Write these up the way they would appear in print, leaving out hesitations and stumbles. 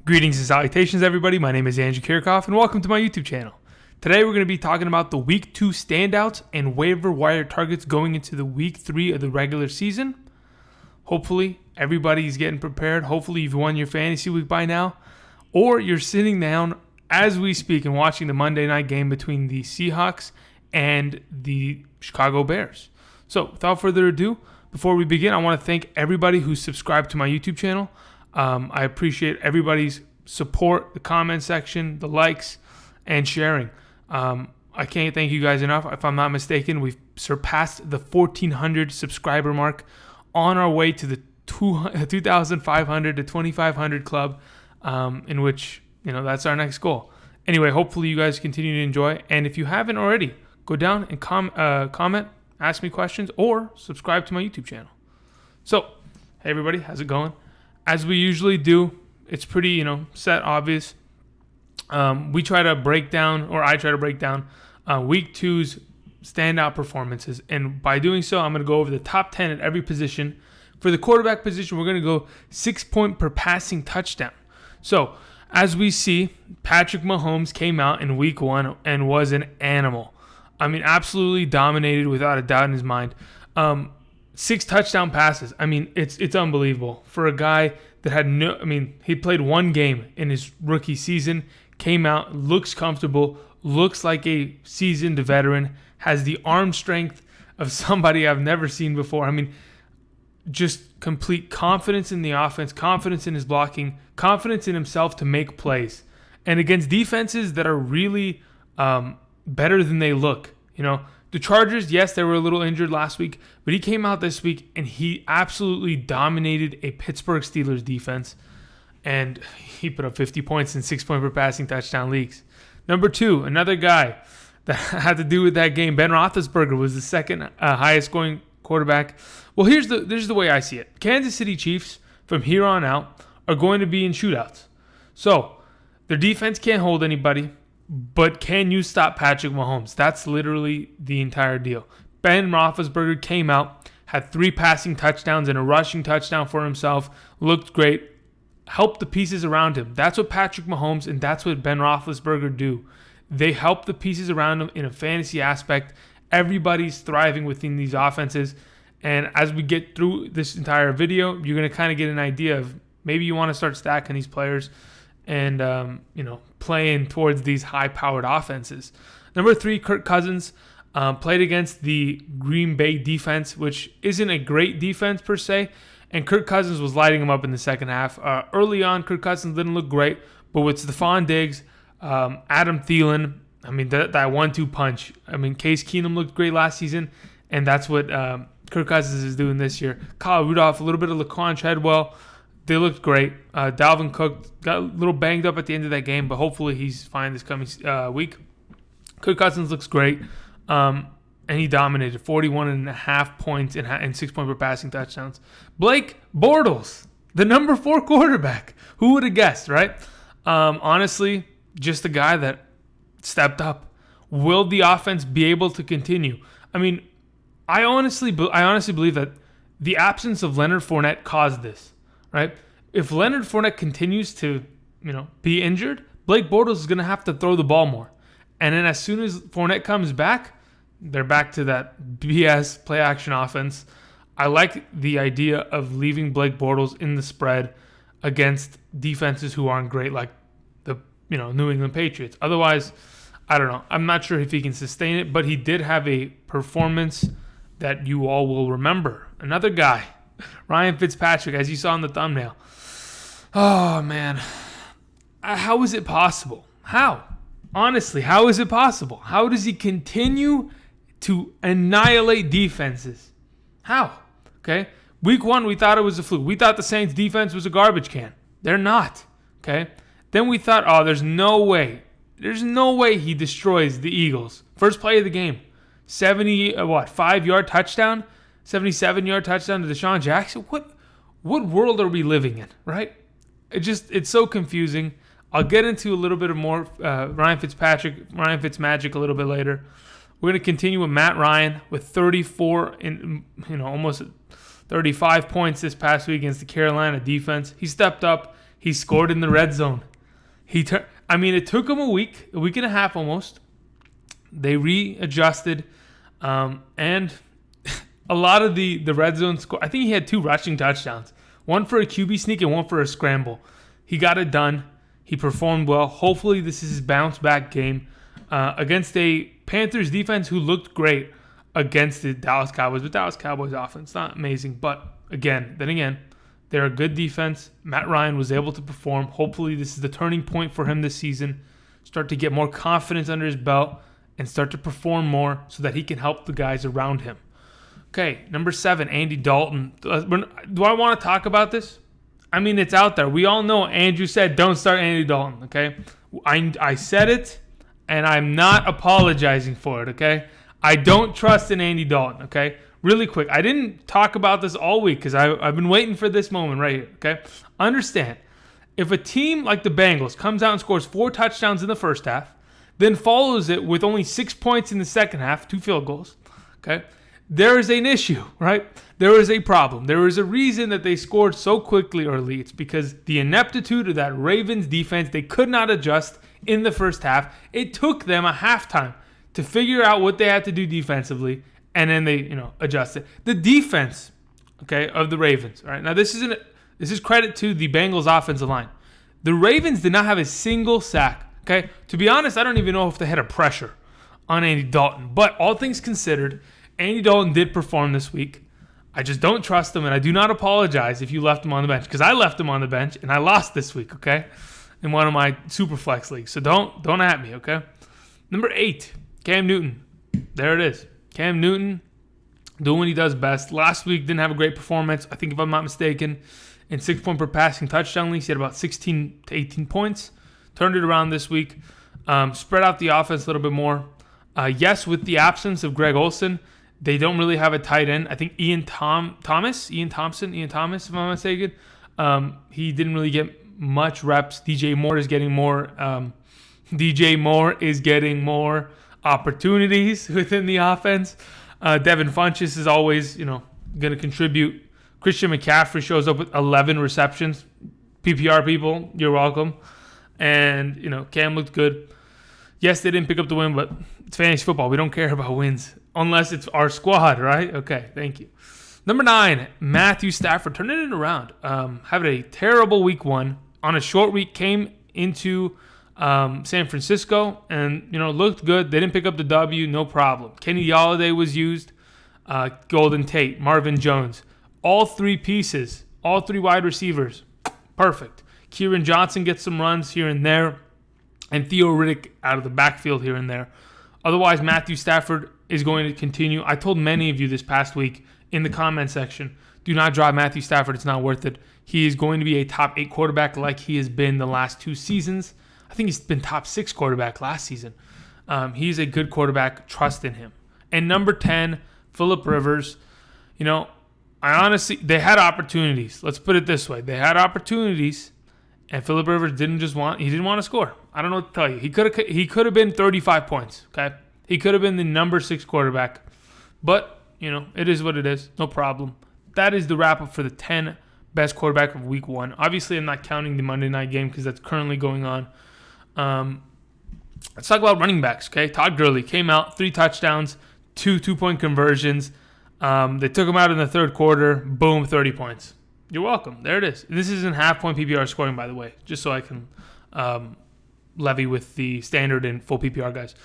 Greetings and salutations, everybody. My name is Andrew Kirchhoff, and welcome to my YouTube channel. Today, we're going to be talking about the Week 2 standouts and waiver wire targets going into the Week 3 of the regular season. Hopefully, everybody's getting prepared. Hopefully, you've won your fantasy week by now, or you're sitting down as we speak and watching the Monday night game between the Seahawks and the Chicago Bears. So, without further ado, before we begin, I want to thank everybody who's subscribed to my YouTube channel. I appreciate everybody's support, the comment section, the likes, and sharing. I can't thank you guys enough. If I'm not mistaken, we've surpassed the 1,400 subscriber mark, on our way to the 2,500 to 2,500 club, in which, that's our next goal. Anyway, hopefully you guys continue to enjoy. And if you haven't already, go down and comment, ask me questions, or subscribe to my YouTube channel. So, hey everybody, how's it going? As we usually do, it's pretty, set, obvious. I try to break down Week 2's standout performances. And by doing so, I'm going to go over the top 10 at every position. For the quarterback position, we're going to go 6-point per passing touchdown. So, as we see, Patrick Mahomes came out in Week 1 and was an animal. I mean, absolutely dominated without a doubt in his mind. 6 touchdown passes. I mean, it's unbelievable. For a guy that had he played one game in his rookie season, came out, looks comfortable, looks like a seasoned veteran, has the arm strength of somebody I've never seen before. I mean, just complete confidence in the offense, confidence in his blocking, confidence in himself to make plays. And against defenses that are really better than they look, The Chargers, yes, they were a little injured last week, but he came out this week and he absolutely dominated a Pittsburgh Steelers defense, and he put up 50 points in 6-point per passing touchdown leagues. Number 2, another guy that had to do with that game, Ben Roethlisberger was the second highest scoring quarterback. Well, here's the way I see it. Kansas City Chiefs, from here on out, are going to be in shootouts. So, their defense can't hold anybody. But can you stop Patrick Mahomes? That's literally the entire deal. Ben Roethlisberger came out, had 3 passing touchdowns and a rushing touchdown for himself, looked great, helped the pieces around him. That's what Patrick Mahomes and that's what Ben Roethlisberger do. They help the pieces around him in a fantasy aspect. Everybody's thriving within these offenses. And as we get through this entire video, you're going to kind of get an idea of maybe you want to start stacking these players and, playing towards these high-powered offenses. Number 3, Kirk Cousins played against the Green Bay defense, which isn't a great defense per se, and Kirk Cousins was lighting them up in the second half. Early on, Kirk Cousins didn't look great, but with Stephon Diggs, Adam Thielen, that 1-2 punch. Case Keenum looked great last season, and that's what Kirk Cousins is doing this year. Kyle Rudolph, a little bit of Laquan Treadwell. They looked great. Dalvin Cook got a little banged up at the end of that game, but hopefully he's fine this coming week. Kirk Cousins looks great, and he dominated 41.5 points and 6-point per passing touchdowns. Blake Bortles, the number 4 quarterback. Who would have guessed, right? Honestly, just a guy that stepped up. Will the offense be able to continue? I honestly believe that the absence of Leonard Fournette caused this. Right? If Leonard Fournette continues to, be injured, Blake Bortles is going to have to throw the ball more. And then as soon as Fournette comes back, they're back to that BS play-action offense. I like the idea of leaving Blake Bortles in the spread against defenses who aren't great, like the, New England Patriots. Otherwise, I don't know. I'm not sure if he can sustain it, but he did have a performance that you all will remember. Another guy, Ryan Fitzpatrick, as you saw in the thumbnail. Oh, man. How is it possible? How? Honestly, how is it possible? How does he continue to annihilate defenses? How? Okay? Week 1, we thought it was a fluke. We thought the Saints' defense was a garbage can. They're not. Okay? Then we thought, there's no way. There's no way he destroys the Eagles. First play of the game. 5-yard touchdown? 77-yard touchdown to Deshaun Jackson. What world are we living in, right? It's so confusing. I'll get into a little bit of more Ryan Fitzmagic a little bit later. We're going to continue with Matt Ryan with 34 almost 35 points this past week against the Carolina defense. He stepped up. He scored in the red zone. It took him a week and a half almost. They readjusted, and a lot of the red zone score. I think he had 2 rushing touchdowns, one for a QB sneak and one for a scramble. He got it done. He performed well. Hopefully, this is his bounce back game against a Panthers defense who looked great against the Dallas Cowboys. But Dallas Cowboys offense not amazing, but again, they're a good defense. Matt Ryan was able to perform. Hopefully, this is the turning point for him this season. Start to get more confidence under his belt and start to perform more so that he can help the guys around him. Okay, number 7, Andy Dalton. Do I want to talk about this? It's out there. We all know Andrew said don't start Andy Dalton, okay? I said it, and I'm not apologizing for it, okay? I don't trust in Andy Dalton, okay? Really quick, I didn't talk about this all week because I've been waiting for this moment right here, okay? Understand, if a team like the Bengals comes out and scores 4 touchdowns in the first half, then follows it with only 6 points in the second half, 2 field goals, okay? There is an issue, right? There is a problem. There is a reason that they scored so quickly early. It's because the ineptitude of that Ravens defense, they could not adjust in the first half. It took them a halftime to figure out what they had to do defensively, and then they, adjusted. The defense, okay, of the Ravens, all right? Now, this is credit to the Bengals offensive line. The Ravens did not have a single sack, okay? To be honest, I don't even know if they had a pressure on Andy Dalton. But all things considered, Andy Dalton did perform this week. I just don't trust him, and I do not apologize if you left him on the bench, because I left him on the bench, and I lost this week, okay, in one of my super flex leagues. So don't at me, okay? Number 8, Cam Newton. There it is. Cam Newton doing what he does best. Last week didn't have a great performance. I think if I'm not mistaken, in 6-point per passing touchdown leagues, he had about 16 to 18 points. Turned it around this week. Spread out the offense a little bit more. Yes, with the absence of Greg Olsen, they don't really have a tight end. I think Ian Thomas, if I'm not mistaken. He didn't really get much reps. DJ Moore is getting more opportunities within the offense. Devin Funchess is always, going to contribute. Christian McCaffrey shows up with 11 receptions. PPR people, you're welcome. And, Cam looked good. Yes, they didn't pick up the win, but it's fantasy football. We don't care about wins unless it's our squad, right? Okay, thank you. Number 9, Matthew Stafford turning it around. Having a terrible week 1 on a short week, came into San Francisco and, looked good. They didn't pick up the W, no problem. Kenny Golladay was used. Golden Tate, Marvin Jones. All 3 pieces, all 3 wide receivers. Perfect. Kieran Johnson gets some runs here and there. And Theo Riddick out of the backfield here and there. Otherwise, Matthew Stafford is going to continue. I told many of you this past week in the comment section, do not drop Matthew Stafford. It's not worth it. He is going to be a top 8 quarterback like he has been the last 2 seasons. I think he's been top 6 quarterback last season. He's a good quarterback. Trust in him. And number 10, Phillip Rivers. They had opportunities. Let's put it this way. They had opportunities, and Phillip Rivers didn't want to score. I don't know what to tell you. He could have been 35 points, okay? He could have been the number 6 quarterback. But, it is what it is. No problem. That is the wrap-up for the 10 best quarterback of week 1. Obviously, I'm not counting the Monday night game because that's currently going on. Let's talk about running backs, okay? Todd Gurley came out, 3 touchdowns, 2 2-point conversions. They took him out in the third quarter. Boom, 30 points. You're welcome. There it is. This isn't half-point PPR scoring, by the way, just so I can levy with the standard and full PPR guys.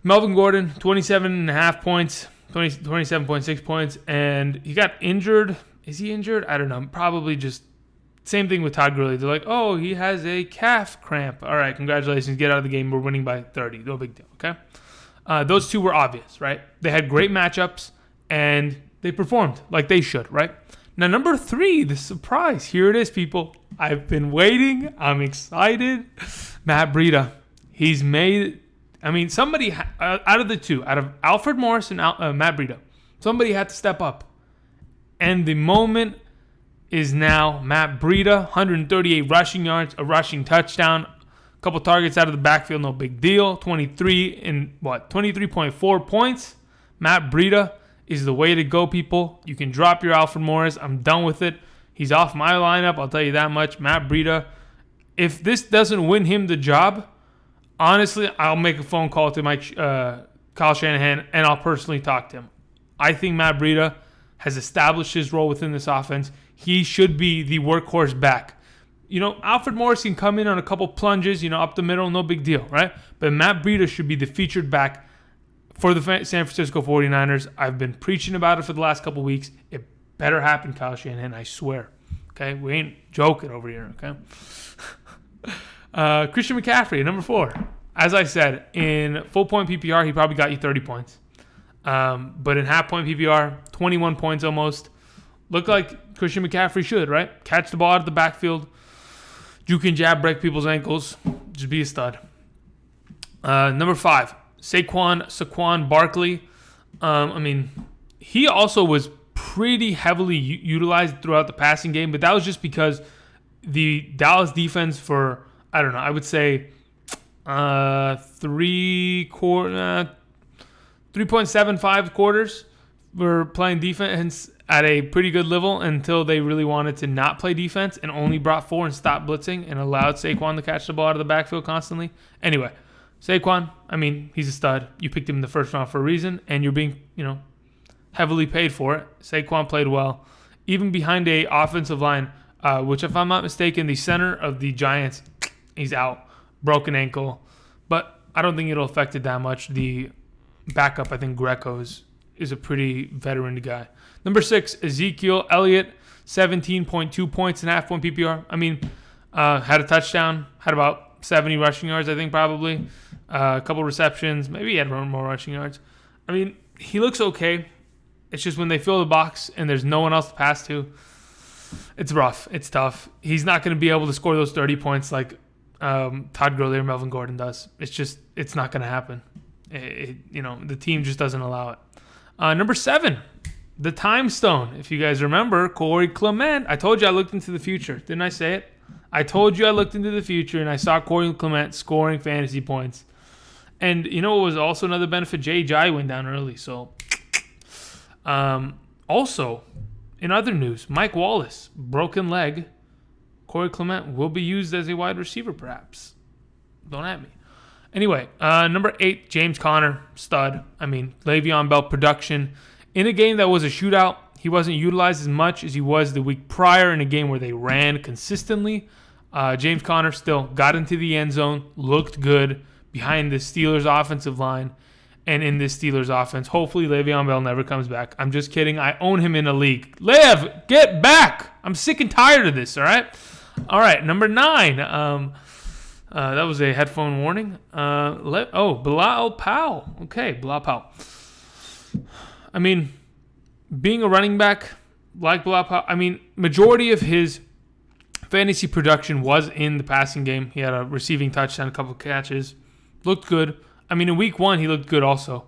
Melvin Gordon, 27.5 points, 27.6 points, and he got injured. Is he injured? I don't know. Probably just same thing with Todd Gurley. They're like, oh, he has a calf cramp. All right, congratulations. Get out of the game. We're winning by 30. No big deal, okay? Those 2 were obvious, right? They had great matchups, and they performed like they should, right? Now, number 3, the surprise. Here it is, people. I've been waiting. I'm excited. Matt Breida. He's made... somebody out of the 2, out of Alfred Morris and Matt Breida, somebody had to step up. And the moment is now. Matt Breida, 138 rushing yards, a rushing touchdown, a couple targets out of the backfield, no big deal. 23.4 points. Matt Breida is the way to go, people. You can drop your Alfred Morris. I'm done with it. He's off my lineup, I'll tell you that much. Matt Breida, if this doesn't win him the job, honestly, I'll make a phone call to my Kyle Shanahan, and I'll personally talk to him. I think Matt Breida has established his role within this offense. He should be the workhorse back. Alfred Morris can come in on a couple plunges, up the middle, no big deal, right? But Matt Breida should be the featured back for the San Francisco 49ers. I've been preaching about it for the last couple weeks. It better happen, Kyle Shanahan, I swear. Okay? We ain't joking over here, okay? Christian McCaffrey, number 4. As I said, in full-point PPR, he probably got you 30 points. But in half-point PPR, 21 points almost. Looked like Christian McCaffrey should, right? Catch the ball out of the backfield. Juke and jab, break people's ankles. Just be a stud. Number 5, Saquon Barkley. He also was pretty heavily utilized throughout the passing game, but that was just because the Dallas defense for, I would say 3.75 quarters were playing defense at a pretty good level until they really wanted to not play defense and only brought 4 and stopped blitzing and allowed Saquon to catch the ball out of the backfield constantly. Anyway, Saquon, he's a stud. You picked him in the first round for a reason, and you're being, heavily paid for it. Saquon played well. Even behind a offensive line, which if I'm not mistaken, the center of the Giants, he's out. Broken ankle. But I don't think it'll affect it that much. The backup, I think Greco is a pretty veteran guy. Number 6, Ezekiel Elliott, 17.2 points in half-point PPR. Had a touchdown, had about 70 rushing yards, I think, probably. A couple receptions. Maybe he had more rushing yards. He looks okay. It's just when they fill the box and there's no one else to pass to, it's rough. It's tough. He's not going to be able to score those 30 points like Todd Gurley or Melvin Gordon does. It's not going to happen. The team just doesn't allow it. Number 7, the time stone. If you guys remember, Corey Clement. I told you I looked into the future. Didn't I say it? I told you I looked into the future, and I saw Corey Clement scoring fantasy points. And what was also another benefit? Jay Ajayi went down early. So, also, in other news, Mike Wallace, broken leg. Corey Clement will be used as a wide receiver, perhaps. Don't at me. Anyway, number 8, James Conner, stud. Le'Veon Bell production. In a game that was a shootout, he wasn't utilized as much as he was the week prior in a game where they ran consistently. James Conner still got into the end zone, looked good behind the Steelers' offensive line. And in this Steelers offense, hopefully Le'Veon Bell never comes back. I'm just kidding. I own him in a league. Lev, get back. I'm sick and tired of this, all right? All right, number 9. That was a headphone warning. Bilal Powell. Okay, Bilal Powell. Being a running back like Bilal Powell, majority of his fantasy production was in the passing game. He had a receiving touchdown, a couple of catches. Looked good. In week 1, he looked good also.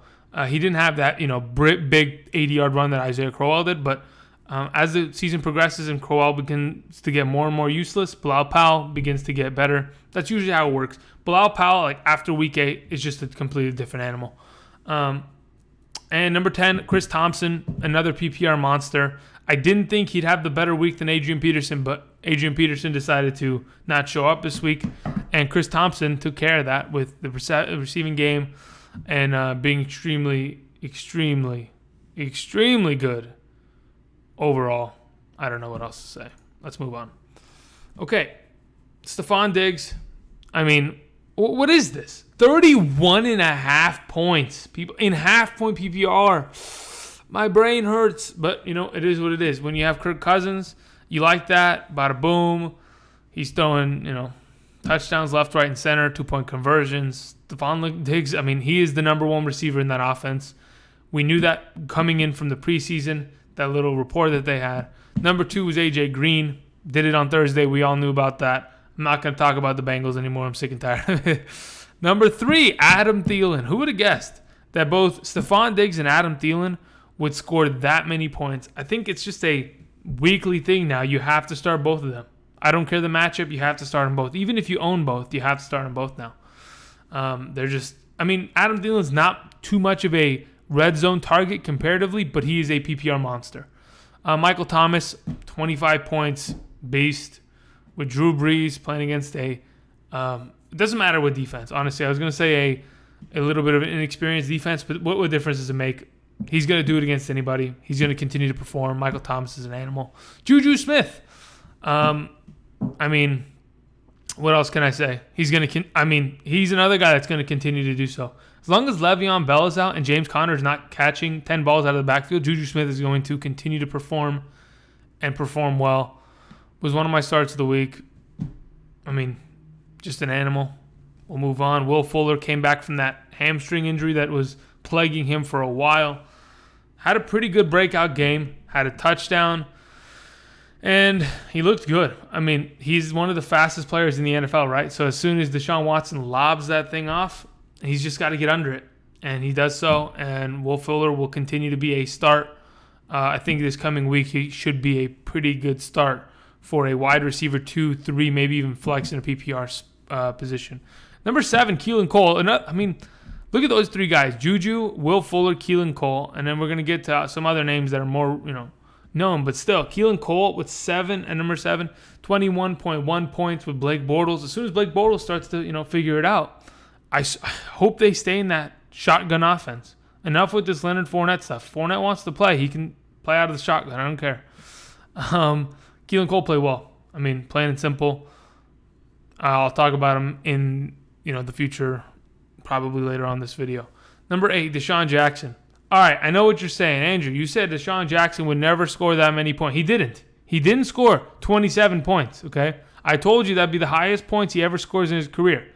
He didn't have that, big 80-yard run that Isaiah Crowell did, but as the season progresses and Crowell begins to get more and more useless, Bilal Powell begins to get better. That's usually how it works. Bilal Powell, after week 8, is just a completely different animal. And number 10, Chris Thompson, another PPR monster. I didn't think he'd have the better week than Adrian Peterson, but Adrian Peterson decided to not show up this week, and Chris Thompson took care of that with the receiving game and being extremely, extremely, extremely good overall. I don't know what else to say. Let's move on. Okay, Stephon Diggs. What is this? 31.5 points, people, in half-point PPR. My brain hurts, but, it is what it is. When you have Kirk Cousins, you like that. Bada boom. He's throwing, touchdowns left, right, and center, 2-point conversions. Stephon Diggs, he is the number 1 receiver in that offense. We knew that coming in from the preseason, that little report that they had. Number 2 was A.J. Green. Did it on Thursday. We all knew about that. I'm not going to talk about the Bengals anymore. I'm sick and tired of it. Number 3, Adam Thielen. Who would have guessed that both Stephon Diggs and Adam Thielen would score that many points? I think it's just a weekly thing now. You have to start both of them. I don't care the matchup. You have to start them both. Even if you own both, you have to start them both now. They're just, Adam Thielen's not too much of a red zone target comparatively, but he is a PPR monster. Michael Thomas, 25 points, beast, with Drew Brees playing against it doesn't matter what defense. Honestly, I was going to say a little bit of an inexperienced defense, but what difference does it make? He's going to do it against anybody. He's going to continue to perform. Michael Thomas is an animal. Juju Smith. I mean, what else can I say? He's another guy that's going to continue to do so. As long as Le'Veon Bell is out and James Conner is not catching 10 balls out of the backfield, Juju Smith is going to continue to perform and perform well. Was one of my starts of the week. I mean, just an animal. We'll move on. Will Fuller came back from that hamstring injury that was plaguing him for a while. Had a pretty good breakout game. Had a touchdown. And he looked good. I mean, he's one of the fastest players in the NFL, right? So as soon as Deshaun Watson lobs that thing off, he's just got to get under it. And he does so. And Will Fuller will continue to be a start. I think this coming week he should be a pretty good start for a wide receiver 2, 3, maybe even flex in a PPR position. Number 7, Keelan Cole. I mean, look at those 3 guys. Juju, Will Fuller, Keelan Cole. And then we're going to get to some other names that are more, known. But still, Keelan Cole with 7 and number 7, 21.1 points with Blake Bortles. As soon as Blake Bortles starts to, figure it out, I hope they stay in that shotgun offense. Enough with this Leonard Fournette stuff. Fournette wants to play. He can play out of the shotgun. I don't care. Keelan Cole played well. I mean, plain and simple. I'll talk about him in the future, probably later on this video. Number 8, Deshaun Jackson. All right, I know what you're saying, Andrew. You said Deshaun Jackson would never score that many points. He didn't. He didn't score 27 points. Okay, I told you that'd be the highest points he ever scores in his career.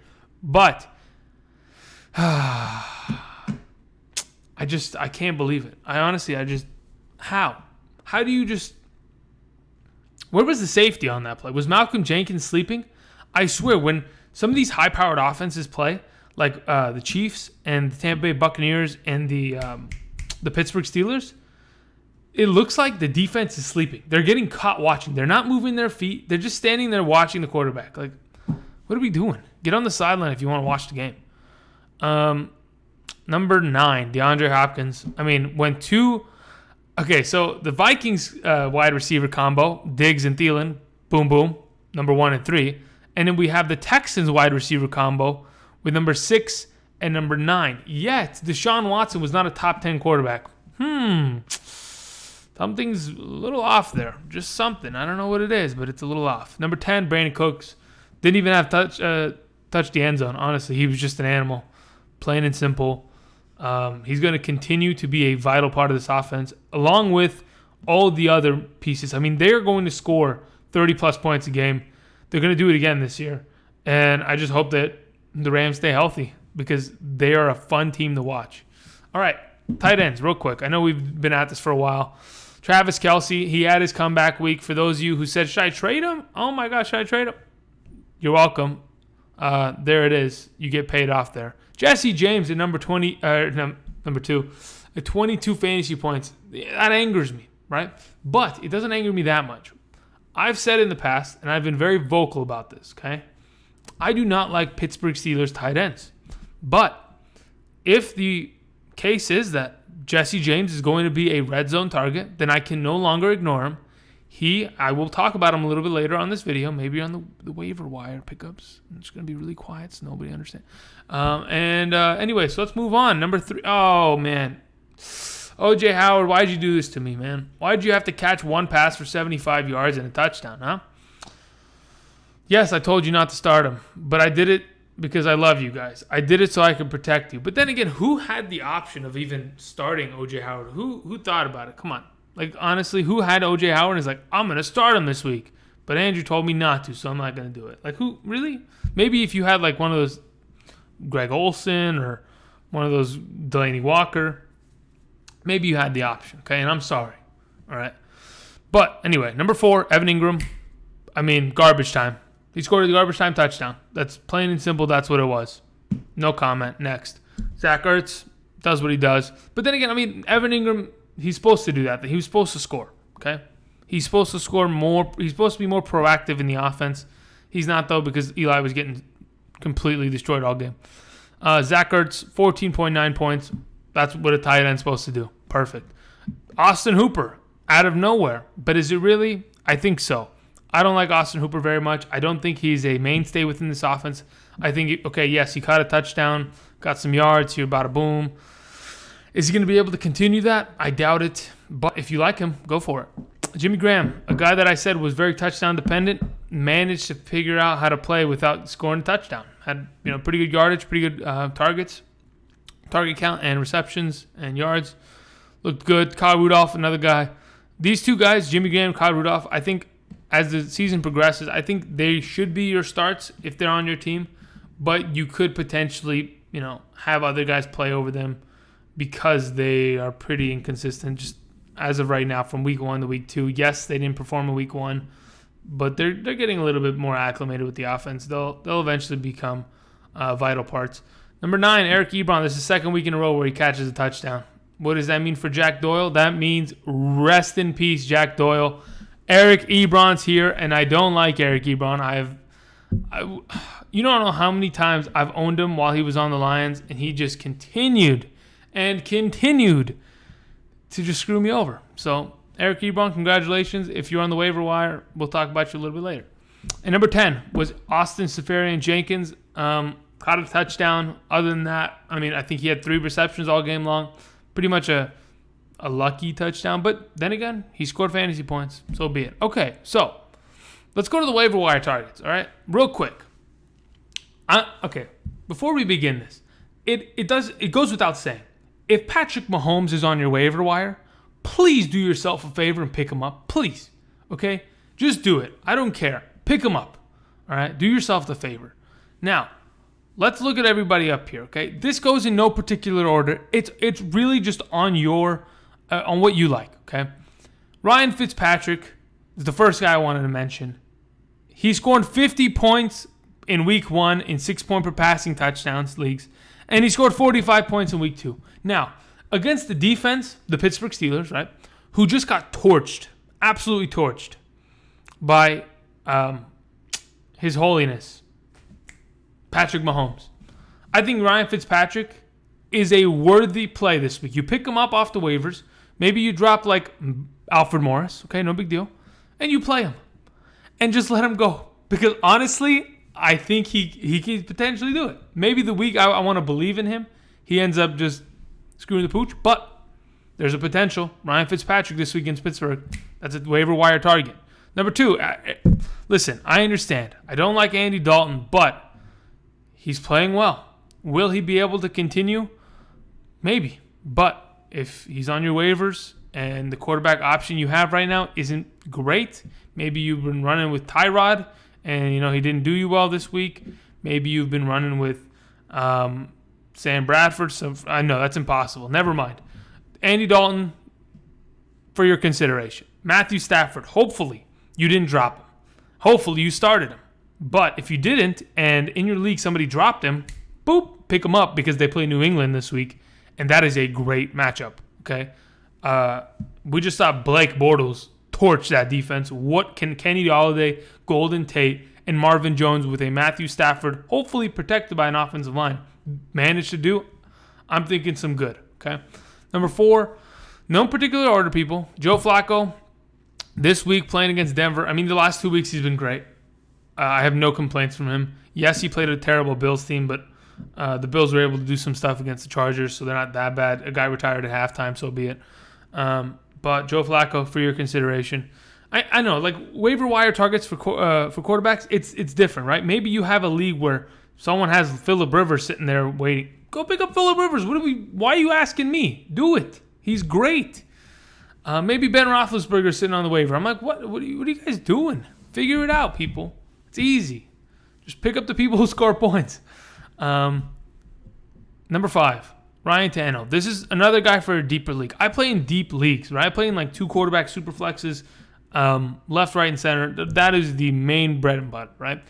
But I can't believe it. How do you just? Where was the safety on that play? Was Malcolm Jenkins sleeping? I swear, when some of these high-powered offenses play, like the Chiefs and the Tampa Bay Buccaneers and the Pittsburgh Steelers, it looks like the defense is sleeping. They're getting caught watching. They're not moving their feet. They're just standing there watching the quarterback. Like, what are we doing? Get on the sideline if you want to watch the game. Number 9, DeAndre Hopkins. I mean, okay, so the Vikings wide receiver combo, Diggs and Thielen, boom, boom, number 1 and 3. And then we have the Texans wide receiver combo with number 6 and number 9. Yet, Deshaun Watson was not a top 10 quarterback. Something's a little off there. Just something. I don't know what it is, but it's a little off. Number 10, Brandon Cooks. Didn't even have touch the end zone. Honestly, he was just an animal. Plain and simple. He's going to continue to be a vital part of this offense, along with all the other pieces. I mean, they're going to score 30-plus points a game. They're going to do it again this year. And I just hope that the Rams stay healthy because they are a fun team to watch. All right, tight ends, real quick. I know we've been at this for a while. Travis Kelce, he had his comeback week. For those of you who said, should I trade him? Oh, my gosh, should I trade him? You're welcome. There it is. You get paid off there. Jesse James at number 2, at 22 fantasy points. That angers me, right? But it doesn't anger me that much. I've said in the past, and I've been very vocal about this, okay? I do not like Pittsburgh Steelers tight ends. But if the case is that Jesse James is going to be a red zone target, then I can no longer ignore him. I will talk about him a little bit later on this video, maybe on the waiver wire pickups. It's going to be really quiet so nobody understands. Anyway, so let's move on. Number 3. Oh, man. O.J. Howard, why'd you do this to me, man? Why'd you have to catch one pass for 75 yards and a touchdown, huh? Yes, I told you not to start him, but I did it because I love you guys. I did it so I could protect you. But then again, who had the option of even starting O.J. Howard? Who thought about it? Come on. Like, honestly, who had O.J. Howard and is like, I'm going to start him this week. But Andrew told me not to, so I'm not going to do it. Like, who? Really? Maybe if you had, like, one of those Greg Olsen or one of those Delaney Walker, maybe you had the option, okay? And I'm sorry, all right? But anyway, number 4, Evan Ingram. I mean, garbage time. He scored a garbage time touchdown. That's plain and simple. That's what it was. No comment. Next. Zach Ertz does what he does. But then again, I mean, Evan Ingram, he's supposed to do that. He was supposed to score, okay? He's supposed to score more. He's supposed to be more proactive in the offense. He's not, though, because Eli was getting completely destroyed all game. Zach Ertz, 14.9 points. That's what a tight end's supposed to do. Perfect. Austin Hooper, out of nowhere. But is it really? I think so. I don't like Austin Hooper very much. I don't think he's a mainstay within this offense. I think, yes, he caught a touchdown, got some yards, here, bada boom. Is he going to be able to continue that? I doubt it. But if you like him, go for it. Jimmy Graham, a guy that I said was very touchdown dependent, managed to figure out how to play without scoring a touchdown. Had pretty good yardage, pretty good target count and receptions and yards. Looked good. Kyle Rudolph, another guy. These two guys, Jimmy Graham, Kyle Rudolph, I think as the season progresses, I think they should be your starts if they're on your team. But you could potentially, have other guys play over them because they are pretty inconsistent just as of right now from week 1 to week 2. Yes, they didn't perform in week 1, but they're getting a little bit more acclimated with the offense. They'll eventually become vital parts. Number 9, Eric Ebron. This is the second week in a row where he catches a touchdown. What does that mean for Jack Doyle? That means rest in peace, Jack Doyle. Eric Ebron's here, and I don't like Eric Ebron. You don't know how many times I've owned him while he was on the Lions, and he just continued to just screw me over. So, Eric Ebron, congratulations. If you're on the waiver wire, we'll talk about you a little bit later. And number 10 was Austin Seferian-Jenkins. Caught a touchdown. Other than that, I think he had 3 receptions all game long. Pretty much a lucky touchdown. But then again, he scored fantasy points. So be it. Okay, so let's go to the waiver wire targets, all right? Real quick. Before we begin this, it goes without saying. If Patrick Mahomes is on your waiver wire, please do yourself a favor and pick him up. Please. Okay? Just do it. I don't care. Pick him up. All right? Do yourself the favor. Now, let's look at everybody up here, okay? This goes in no particular order. It's really just on on what you like, okay? Ryan Fitzpatrick is the first guy I wanted to mention. He scored 50 points in week 1 in 6-point per passing touchdowns leagues, and he scored 45 points in week 2. Now, against the defense, the Pittsburgh Steelers, right, who just got torched, absolutely torched by His Holiness, Patrick Mahomes. I think Ryan Fitzpatrick is a worthy play this week. You pick him up off the waivers. Maybe you drop like Alfred Morris, okay, no big deal, and you play him. And just let him go. Because honestly, I think he can potentially do it. Maybe the week I want to believe in him, he ends up just screwing the pooch. But there's a potential. Ryan Fitzpatrick this week against Pittsburgh. That's a waiver wire target. Number 2, listen, I understand. I don't like Andy Dalton, but he's playing well. Will he be able to continue? Maybe. But if he's on your waivers and the quarterback option you have right now isn't great, maybe you've been running with Tyrod and he didn't do you well this week. Maybe you've been running with Sam Bradford. So I know that's impossible. Never mind. Andy Dalton for your consideration. Matthew Stafford, hopefully you didn't drop him. Hopefully you started him. But if you didn't and in your league somebody dropped him, boop, pick him up because they play New England this week. And that is a great matchup, okay? We just saw Blake Bortles torch that defense. What can Kenny Golladay, Golden Tate, and Marvin Jones with a Matthew Stafford, hopefully protected by an offensive line, manage to do? I'm thinking some good, okay? Number 4, no particular order, people. Joe Flacco, this week playing against Denver. The last 2 weeks he's been great. I have no complaints from him. Yes, he played a terrible Bills team, but the Bills were able to do some stuff against the Chargers, so they're not that bad. A guy retired at halftime, so be it. But Joe Flacco, for your consideration. I know, like waiver wire targets for quarterbacks, it's different, right? Maybe you have a league where someone has Phillip Rivers sitting there waiting. Go pick up Phillip Rivers. Why are you asking me? Do it. He's great. Maybe Ben Roethlisberger sitting on the waiver. I'm like, what are you guys doing? Figure it out, people. It's easy. Just pick up the people who score points. Number 5, Ryan Tannehill. This is another guy for a deeper league. I play in deep leagues, right? I play in like 2 quarterback super flexes, left, right, and center. That is the main bread and butter, right?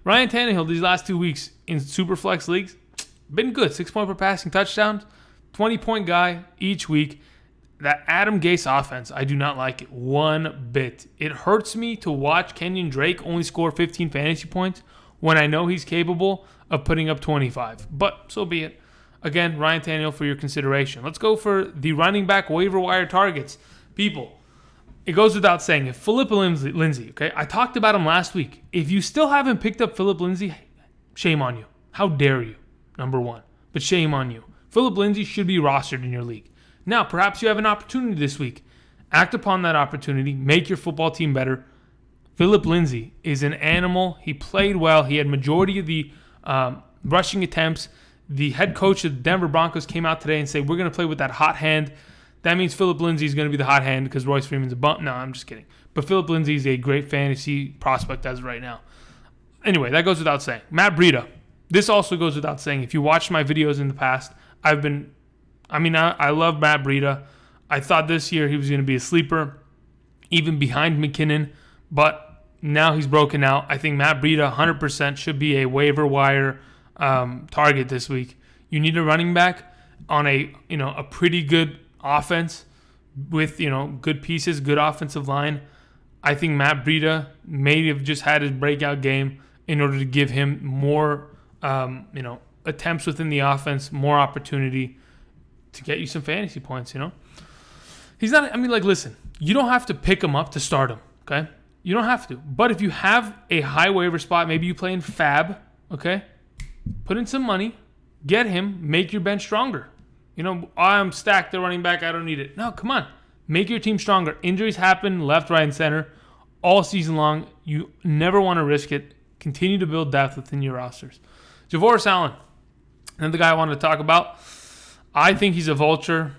Ryan Tannehill, these last 2 weeks in super flex leagues, been good. 6-point per passing touchdowns, 20-point guy each week. That Adam Gase offense, I do not like it one bit. It hurts me to watch Kenyon Drake only score 15 fantasy points when I know he's capable of putting up 25. But so be it. Again, Ryan Tannehill for your consideration. Let's go for the running back waiver wire targets. People, it goes without saying, if Phillip Lindsay, okay, I talked about him last week. If you still haven't picked up Phillip Lindsay, shame on you. How dare you, number one. But shame on you. Phillip Lindsay should be rostered in your league. Now, perhaps you have an opportunity this week. Act upon that opportunity. Make your football team better. Phillip Lindsay is an animal. He played well. He had majority of the rushing attempts. The head coach of the Denver Broncos came out today and said, we're going to play with that hot hand. That means Phillip Lindsay is going to be the hot hand because Royce Freeman's a bump. No, I'm just kidding. But Phillip Lindsay is a great fantasy prospect as of right now. Anyway, that goes without saying. Matt Breida. This also goes without saying. If you watched my videos in the past, I love Matt Breida. I thought this year he was going to be a sleeper, even behind McKinnon, but now he's broken out. I think Matt Breida 100% should be a waiver wire target this week. You need a running back on a pretty good offense with good pieces, good offensive line. I think Matt Breida may have just had his breakout game in order to give him more attempts within the offense, more opportunity to get you some fantasy points. He's not. Listen, you don't have to pick him up to start him. Okay, you don't have to. But if you have a high waiver spot, maybe you play in Fab. Okay, put in some money, get him, make your bench stronger. I'm stacked at running back. I don't need it. No, come on. Make your team stronger. Injuries happen left, right, and center all season long. You never want to risk it. Continue to build depth within your rosters. Javoris Allen, another guy I wanted to talk about. I think he's a vulture.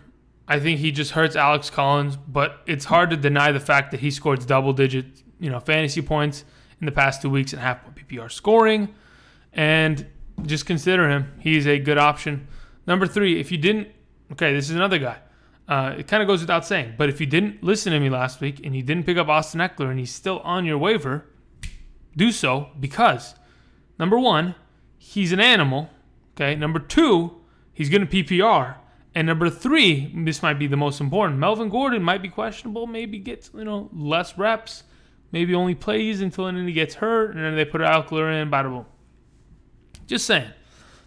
I think he just hurts Alex Collins, but it's hard to deny the fact that he scored double-digit, fantasy points in the past 2 weeks and half PPR scoring. And just consider him. He's a good option. Number 3, if you didn't, this is another guy. It kind of goes without saying, but if you didn't listen to me last week and you didn't pick up Austin Eckler and he's still on your waiver, do so because, number 1, he's an animal. Okay, number 2, he's going to PPR. And number 3, this might be the most important. Melvin Gordon might be questionable, maybe gets less reps, maybe only plays until he gets hurt, and then they put Eckler in, bada boom. Just saying.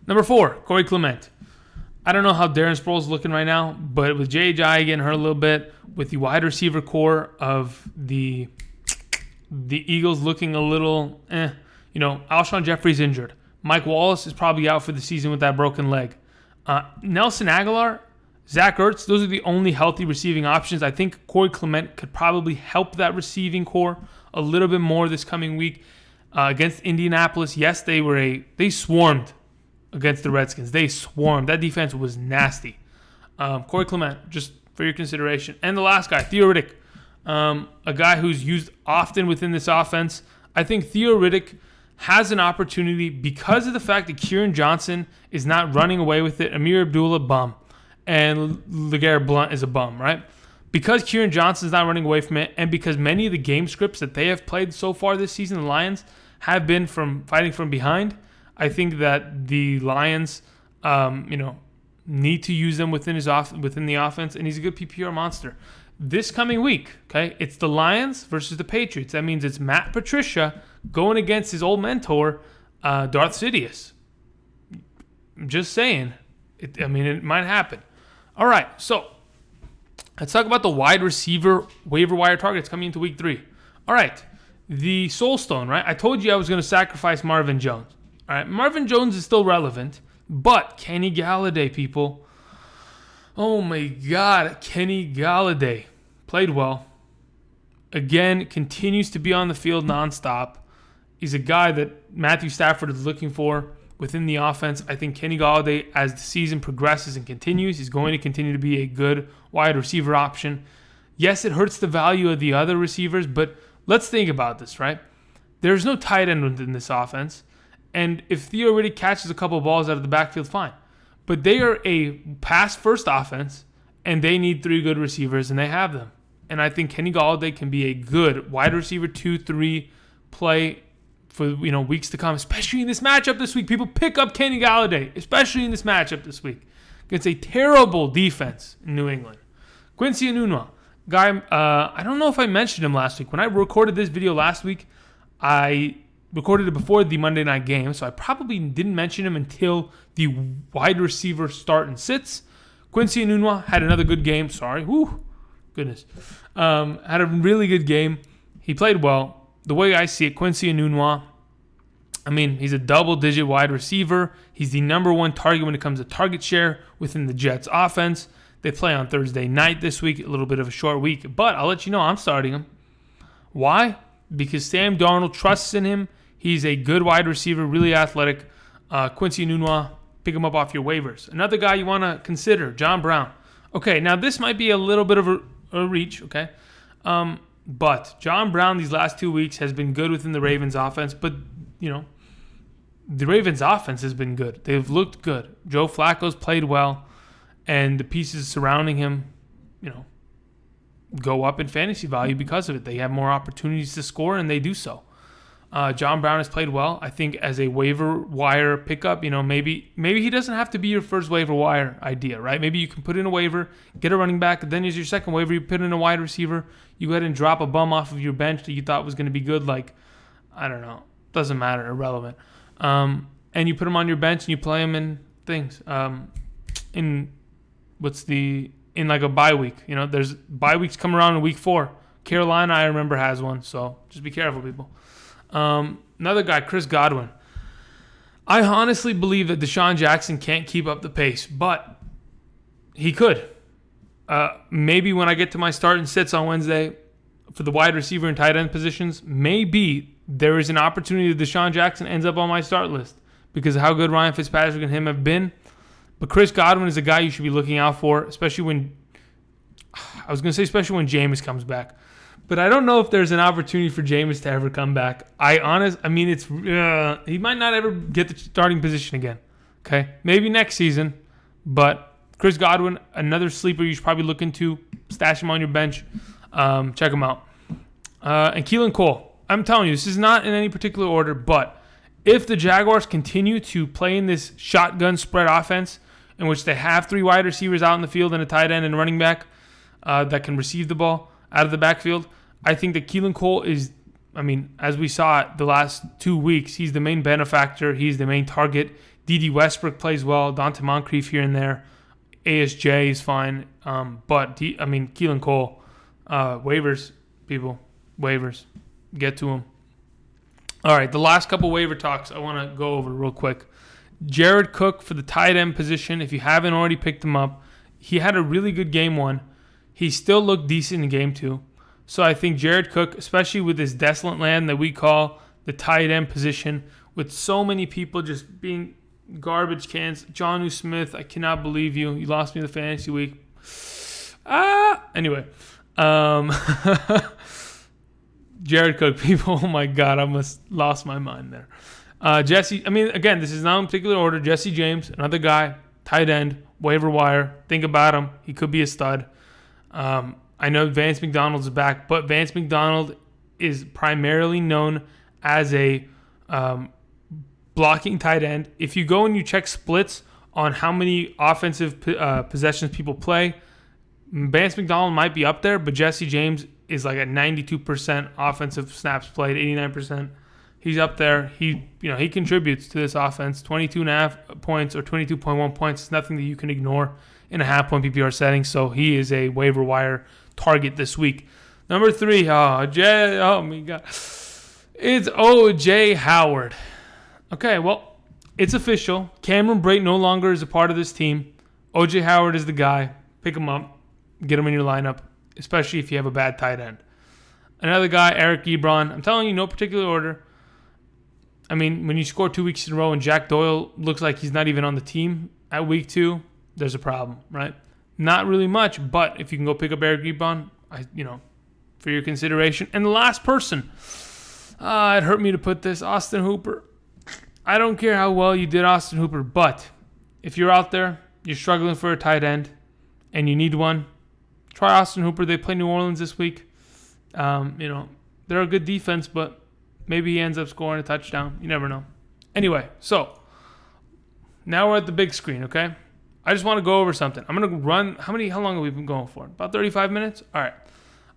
Number 4, Corey Clement. I don't know how Darren Sproles is looking right now, but with J.J. getting hurt a little bit, with the wide receiver core of the Eagles looking a little, Alshon Jeffrey's injured. Mike Wallace is probably out for the season with that broken leg. Nelson Aguilar, Zach Ertz, those are the only healthy receiving options. I think Corey Clement could probably help that receiving core a little bit more this coming week against Indianapolis. Yes, they swarmed against the Redskins. They swarmed. That defense was nasty. Corey Clement, just for your consideration. And the last guy, Theo Riddick, a guy who's used often within this offense. I think Theo Riddick has an opportunity because of the fact that Kieran Johnson is not running away with it. Amir Abdullah, bum. And LeGarrette Blount is a bum, right? Because Kieran Johnson's not running away from it, and because many of the game scripts that they have played so far this season, the Lions, have been from fighting from behind, I think that the Lions, need to use them within the offense, and he's a good PPR monster. This coming week, it's the Lions versus the Patriots. That means it's Matt Patricia going against his old mentor, Darth Sidious. I'm just saying. It might happen. All right, so let's talk about the wide receiver waiver wire targets coming into week 3. All right, the Soul Stone, right? I told you I was going to sacrifice Marvin Jones. All right, Marvin Jones is still relevant, but Kenny Galladay, people. Oh my God, Kenny Galladay played well. Again, continues to be on the field nonstop. He's a guy that Matthew Stafford is looking for within the offense. I think Kenny Galladay, as the season progresses and continues, is going to continue to be a good wide receiver option. Yes, it hurts the value of the other receivers, but let's think about this, right? There's no tight end within this offense. And if Theo Riddick catches a couple balls out of the backfield, fine. But they are a pass-first offense, and they need 3 good receivers, and they have them. And I think Kenny Galladay can be a good wide receiver 2-3 play for weeks to come, especially in this matchup this week. People pick up Kenny Galladay, especially in this matchup this week against a terrible defense in New England. Quincy Enunwa, guy, I don't know if I mentioned him last week. When I recorded this video last week, I recorded it before the Monday night game, so I probably didn't mention him until the wide receiver start and sits. Quincy Enunwa had another good game. Good Goodness. Had a really good game. He played well. The way I see it, Quincy Enunwa, I mean, he's a double-digit wide receiver. He's the number one target when it comes to target share within the Jets offense. They play on Thursday night this week, a little bit of a short week. But I'll let you know I'm starting him. Why? Because Sam Darnold trusts in him. He's a good wide receiver, really athletic. Quincy Enunwa, pick him up off your waivers. Another guy you want to consider, John Brown. Okay, now this might be a little bit of a reach, okay? But John Brown these last 2 weeks has been good within the Ravens offense. But, the Ravens offense has been good. They've looked good. Joe Flacco's played well. And the pieces surrounding him, go up in fantasy value because of it. They have more opportunities to score, and they do so. John Brown has played well. I think as a waiver wire pickup, maybe he doesn't have to be your first waiver wire idea, right? Maybe you can put in a waiver, get a running back, then as your second waiver, you put in a wide receiver. You go ahead and drop a bum off of your bench that you thought was going to be good, like, I don't know. Doesn't matter. Irrelevant. And you put him on your bench and you play him in things. In like a bye week. There's bye weeks come around in week 4. Carolina, I remember, has one, so just be careful, people. Another guy, Chris Godwin. I honestly believe that Deshaun Jackson can't keep up the pace, but he could. Maybe when I get to my start and sits on Wednesday for the wide receiver and tight end positions, maybe there is an opportunity that Deshaun Jackson ends up on my start list because of how good Ryan Fitzpatrick and him have been. But Chris Godwin is a guy you should be looking out for, especially when Jameis comes back. But I don't know if there's an opportunity for Jameis to ever come back. He might not ever get the starting position again. Okay, maybe next season. But Chris Godwin, another sleeper you should probably look into. Stash him on your bench. Check him out. And Keelan Cole. I'm telling you, this is not in any particular order, but if the Jaguars continue to play in this shotgun spread offense in which they have 3 wide receivers out in the field and a tight end and a running back that can receive the ball out of the backfield, I think that Keelan Cole is, as we saw it the last 2 weeks, he's the main benefactor. He's the main target. D.D. Westbrook plays well. Dante Moncrief here and there. ASJ is fine. But Keelan Cole, waivers, people, waivers. Get to him. All right, the last couple waiver talks I want to go over real quick. Jared Cook for the tight end position. If you haven't already picked him up, he had a really good game 1. He still looked decent in game 2. So I think Jared Cook, especially with this desolate land that we call the tight end position, with so many people just being garbage cans. Jonnu Smith, I cannot believe you. You lost me the fantasy week. Anyway. Jared Cook, people, oh my God, I almost lost my mind there. Jesse, again, this is not in particular order. Jesse James, another guy, tight end, waiver wire. Think about him. He could be a stud. I know Vance McDonald's back, but Vance McDonald is primarily known as a blocking tight end. If you go and you check splits on how many offensive possessions people play, Vance McDonald might be up there, but Jesse James is like at 92% offensive snaps played, 89%. He's up there. He contributes to this offense. 22.5 points or 22.1 points is nothing that you can ignore in a half-point PPR setting. So he is a waiver wire target this week. Number 3, oh my God, it's O.J. Howard. Okay, well, it's official. Cameron Brate no longer is a part of this team. O.J. Howard is the guy. Pick him up. Get him in your lineup, especially if you have a bad tight end. Another guy, Eric Ebron. I'm telling you, no particular order. When you score 2 weeks in a row and Jack Doyle looks like he's not even on the team at week 2, there's a problem, right? Not really much, but if you can go pick up Eric Ebron, for your consideration. And the last person, it hurt me to put this, Austin Hooper. I don't care how well you did, Austin Hooper, but if you're out there, you're struggling for a tight end, and you need one, try Austin Hooper. They play New Orleans this week. They're a good defense, but maybe he ends up scoring a touchdown. You never know. Anyway, so now we're at the big screen, okay? I just want to go over something. I'm going to run. How long have we been going for? About 35 minutes? All right.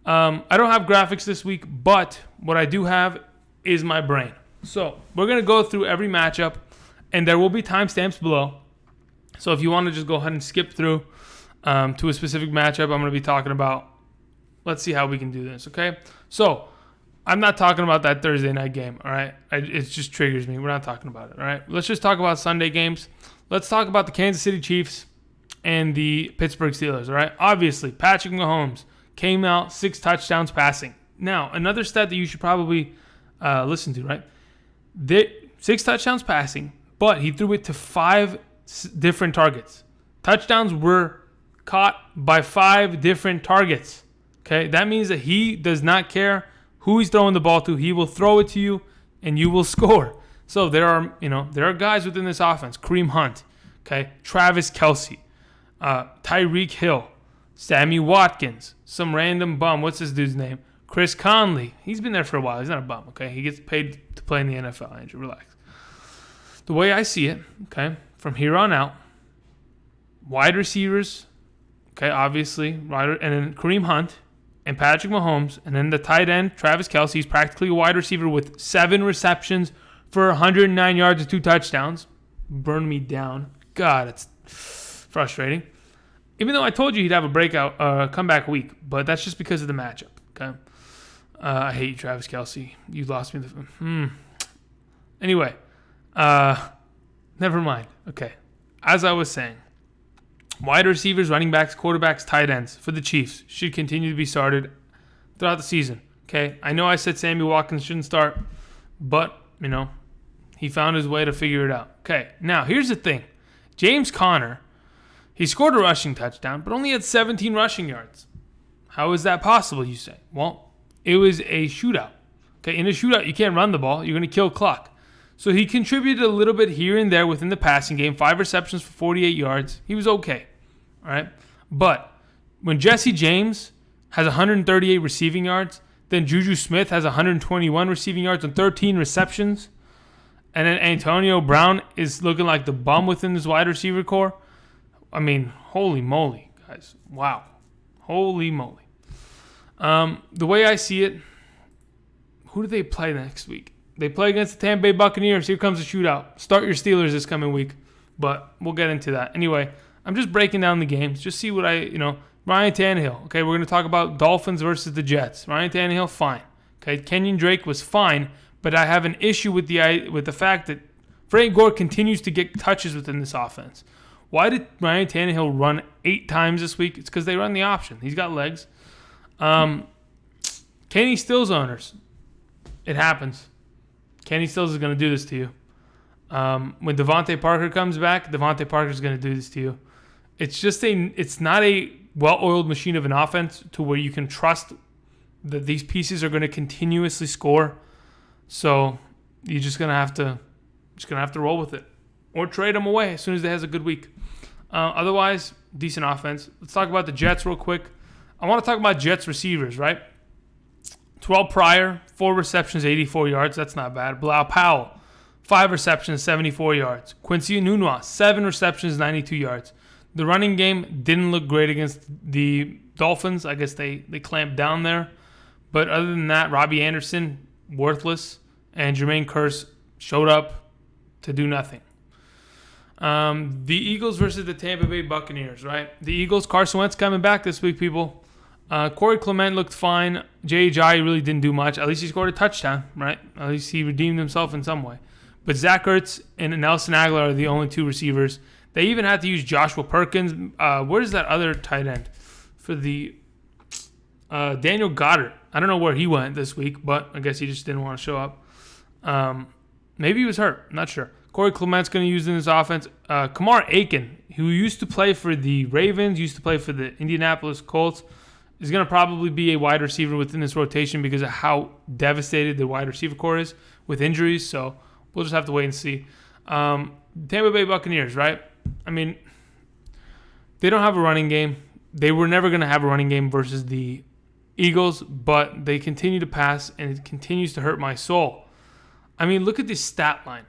I don't have graphics this week, but what I do have is my brain. So we're going to go through every matchup, and there will be timestamps below. So if you want to just go ahead and skip through to a specific matchup I'm going to be talking about let's see how we can do this, okay? So, I'm not talking about that Thursday night game, all right? It just triggers me. We're not talking about it, all right? Let's just talk about Sunday games. Let's talk about the Kansas City Chiefs and the Pittsburgh Steelers, all right? Obviously, Patrick Mahomes came out 6 touchdowns passing. Now, another stat that you should probably listen to, right? 6 touchdowns passing, but he threw it to 5 different targets. Touchdowns were caught by 5 different targets. Okay, that means that he does not care who he's throwing the ball to. He will throw it to you, and you will score. So there are guys within this offense: Kareem Hunt, okay, Travis Kelce, Tyreek Hill, Sammy Watkins, some random bum. What's this dude's name? Chris Conley. He's been there for a while. He's not a bum. Okay, he gets paid to play in the NFL. Andrew, relax. The way I see it, okay, from here on out, wide receivers, okay, obviously, and then Kareem Hunt and Patrick Mahomes, and then the tight end, Travis Kelce. He's practically a wide receiver with 7 receptions for 109 yards and 2 touchdowns. Burn me down. God, it's frustrating. Even though I told you he'd have a comeback week, but that's just because of the matchup, okay? I hate you, Travis Kelce. You lost me. Anyway, never mind. Okay, as I was saying, wide receivers, running backs, quarterbacks, tight ends for the Chiefs should continue to be started throughout the season. Okay, I know I said Sammy Watkins shouldn't start, but, he found his way to figure it out. Okay, now here's the thing. James Conner, he scored a rushing touchdown, but only had 17 rushing yards. How is that possible, you say? Well, it was a shootout. Okay, in a shootout, you can't run the ball. You're going to kill clock. So he contributed a little bit here and there within the passing game. 5 receptions for 48 yards. He was okay. All right. But when Jesse James has 138 receiving yards, then Juju Smith has 121 receiving yards and 13 receptions, and then Antonio Brown is looking like the bum within this wide receiver core, I mean, holy moly, guys. Wow. Holy moly. The way I see it, who do they play next week? They play against the Tampa Bay Buccaneers. Here comes a shootout. Start your Steelers this coming week, but we'll get into that. Anyway, I'm just breaking down the games. Just see what Ryan Tannehill. Okay, we're going to talk about Dolphins versus the Jets. Ryan Tannehill, fine. Okay, Kenyon Drake was fine, but I have an issue with the fact that Frank Gore continues to get touches within this offense. Why did Ryan Tannehill run 8 times this week? It's because they run the option. He's got legs. Kenny Stills owners, it happens. Kenny Stills is going to do this to you. When Devontae Parker comes back, Devontae Parker is going to do this to you. It's not a well-oiled machine of an offense to where you can trust that these pieces are going to continuously score. So you're just going to have to roll with it, or trade them away as soon as they has a good week. Otherwise, decent offense. Let's talk about the Jets real quick. I want to talk about Jets receivers, right? Terrell Pryor, 4 receptions, 84 yards. That's not bad. Bilal Powell, 5 receptions, 74 yards. Quincy Enunwa, 7 receptions, 92 yards. The running game didn't look great against the Dolphins. I guess they clamped down there. But other than that, Robbie Anderson, worthless. And Jermaine Kearse showed up to do nothing. The Eagles versus the Tampa Bay Buccaneers, right? The Eagles, Carson Wentz coming back this week, people. Corey Clement looked fine. J.J. really didn't do much. At least he scored a touchdown, right? At least he redeemed himself in some way. But Zach Ertz and Nelson Aguilar are the only 2 receivers. They even had to use Joshua Perkins. Where's that other tight end for the Daniel Goddard? I don't know where he went this week, but I guess he just didn't want to show up. Maybe he was hurt. I'm not sure. Corey Clement's going to use in this offense. Kamar Aiken, who used to play for the Ravens, used to play for the Indianapolis Colts, is going to probably be a wide receiver within this rotation because of how devastated the wide receiver core is with injuries. So we'll just have to wait and see. Tampa Bay Buccaneers, right? I mean, they don't have a running game. They were never going to have a running game versus the Eagles, but they continue to pass, and it continues to hurt my soul. I mean, look at this stat line.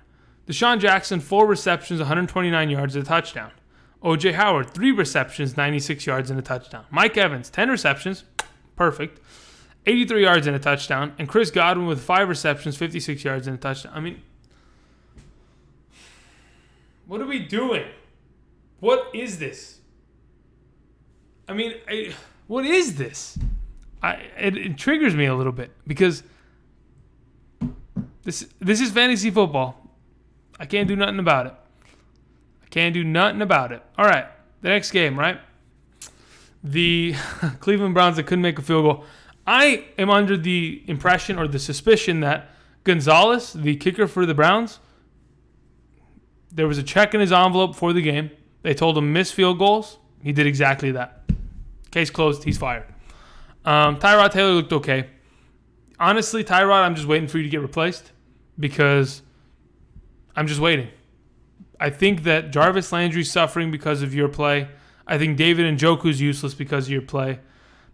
Deshaun Jackson, 4 receptions, 129 yards, and a touchdown. O.J. Howard, 3 receptions, 96 yards, and a touchdown. Mike Evans, 10 receptions, perfect, 83 yards and a touchdown. And Chris Godwin with 5 receptions, 56 yards, and a touchdown. I mean, what are we doing? What is this? I mean, what is this? it triggers me a little bit because this is fantasy football. I can't do nothing about it. All right, the next game, right? The Cleveland Browns that couldn't make a field goal. I am under the impression or the suspicion that Gonzalez, the kicker for the Browns, there was a check in his envelope for the game. They told him miss field goals. He did exactly that. Case closed. He's fired. Tyrod Taylor looked okay. Honestly, Tyrod, I'm just waiting for you to get replaced because I'm just waiting. I think that Jarvis Landry's suffering because of your play. I think David Njoku's useless because of your play.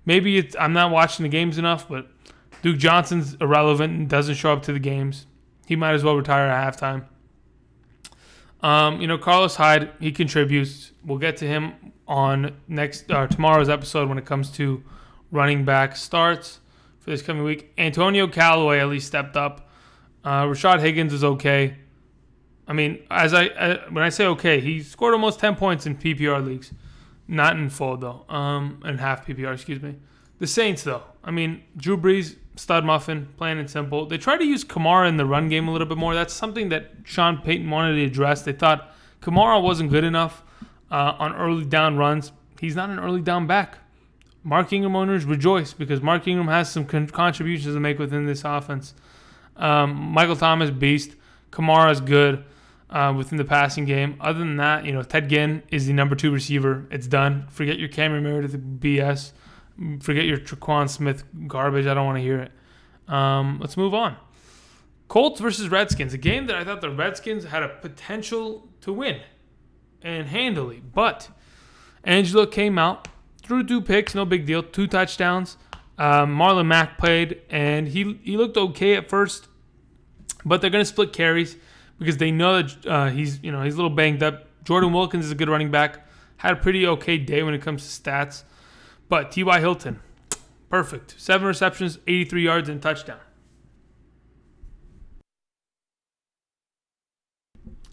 Maybe I'm not watching the games enough, but Duke Johnson's irrelevant and doesn't show up to the games. He might as well retire at halftime. Carlos Hyde, he contributes. We'll get to him on tomorrow's episode when it comes to running back starts for this coming week. Antonio Callaway at least stepped up. Rashad Higgins is okay. I mean, when I say okay, he scored almost 10 points in PPR leagues. Not in full, though. In half PPR, excuse me. The Saints, though. I mean, Drew Brees, stud muffin, plain and simple. They tried to use Kamara in the run game a little bit more. That's something that Sean Payton wanted to address. They thought Kamara wasn't good enough on early down runs. He's not an early down back. Mark Ingram owners rejoice because Mark Ingram has some contributions to make within this offense. Michael Thomas, beast. Kamara's good within the passing game. Other than that, Ted Ginn is the number 2 receiver. It's done. Forget your Cameron Meredith BS. Forget your Traquan Smith garbage. I don't want to hear it. Let's move on. Colts versus Redskins. A game that I thought the Redskins had a potential to win and handily. But Angelo came out, threw 2 picks, no big deal, 2 touchdowns. Marlon Mack played, and he looked okay at first. But they're going to split carries because they know that he's a little banged up. Jordan Wilkins is a good running back. Had a pretty okay day when it comes to stats. But T.Y. Hilton, perfect. 7 receptions, 83 yards, and a touchdown.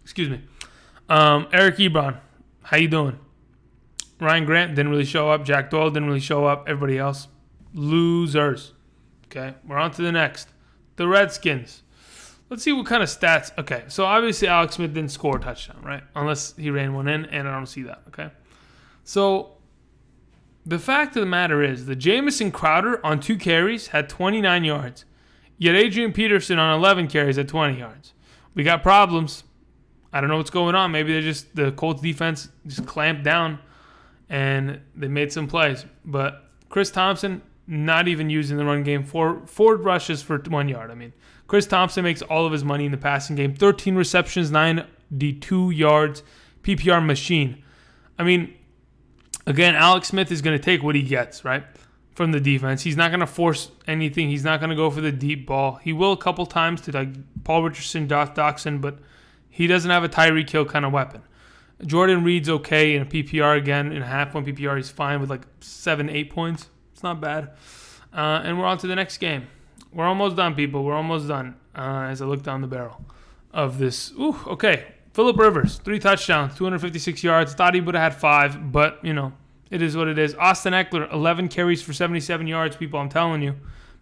Excuse me. Eric Ebron, how you doing? Ryan Grant didn't really show up. Jack Doyle didn't really show up. Everybody else, losers. Okay, we're on to the next. The Redskins. Let's see what kind of stats. Okay, so obviously Alex Smith didn't score a touchdown, right? Unless he ran one in, and I don't see that, okay? So the fact of the matter is that Jamison Crowder on 2 carries had 29 yards, yet Adrian Peterson on 11 carries had 20 yards. We got problems. I don't know what's going on. Maybe the Colts defense just clamped down and they made some plays. But Chris Thompson, not even using the run game. 4 rushes for 1 yard. I mean, Chris Thompson makes all of his money in the passing game. 13 receptions, 92 yards, PPR machine. I mean, again, Alex Smith is going to take what he gets, right, from the defense. He's not going to force anything. He's not going to go for the deep ball. He will a couple times to Paul Richardson, Doxson, but he doesn't have a Tyreek Hill kind of weapon. Jordan Reed's okay in a PPR again. In a half-point PPR, he's fine with 7-8 points. It's not bad. And we're on to the next game. We're almost done, people. We're almost done as I look down the barrel of this. Ooh, okay. Phillip Rivers, 3 touchdowns, 256 yards. Thought he would have had 5, but, it is what it is. Austin Eckler, 11 carries for 77 yards, people, I'm telling you.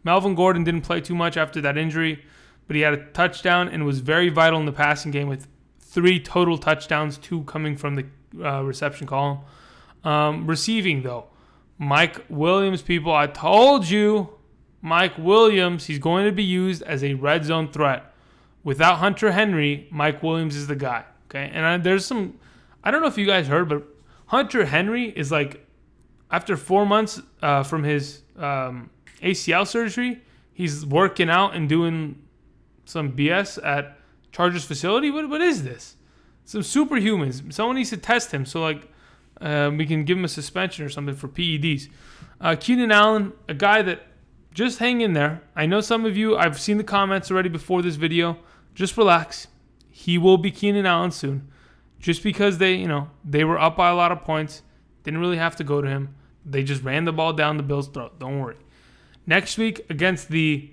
Melvin Gordon didn't play too much after that injury, but he had a touchdown and was very vital in the passing game with 3 total touchdowns, 2 coming from the reception column. Receiving, though, Mike Williams, people, I told you, Mike Williams, he's going to be used as a red zone threat. Without Hunter Henry, Mike Williams is the guy. Okay, and there's some, I don't know if you guys heard, but Hunter Henry is after 4 months from his ACL surgery, he's working out and doing some BS at Chargers facility. What is this? Some superhumans. Someone needs to test him so we can give him a suspension or something for PEDs. Keenan Allen, a guy that just hang in there. I know some of you, I've seen the comments already before this video. Just relax. He will be Keenan Allen soon. Just because they were up by a lot of points, didn't really have to go to him. They just ran the ball down the Bills' throat. Don't worry. Next week against the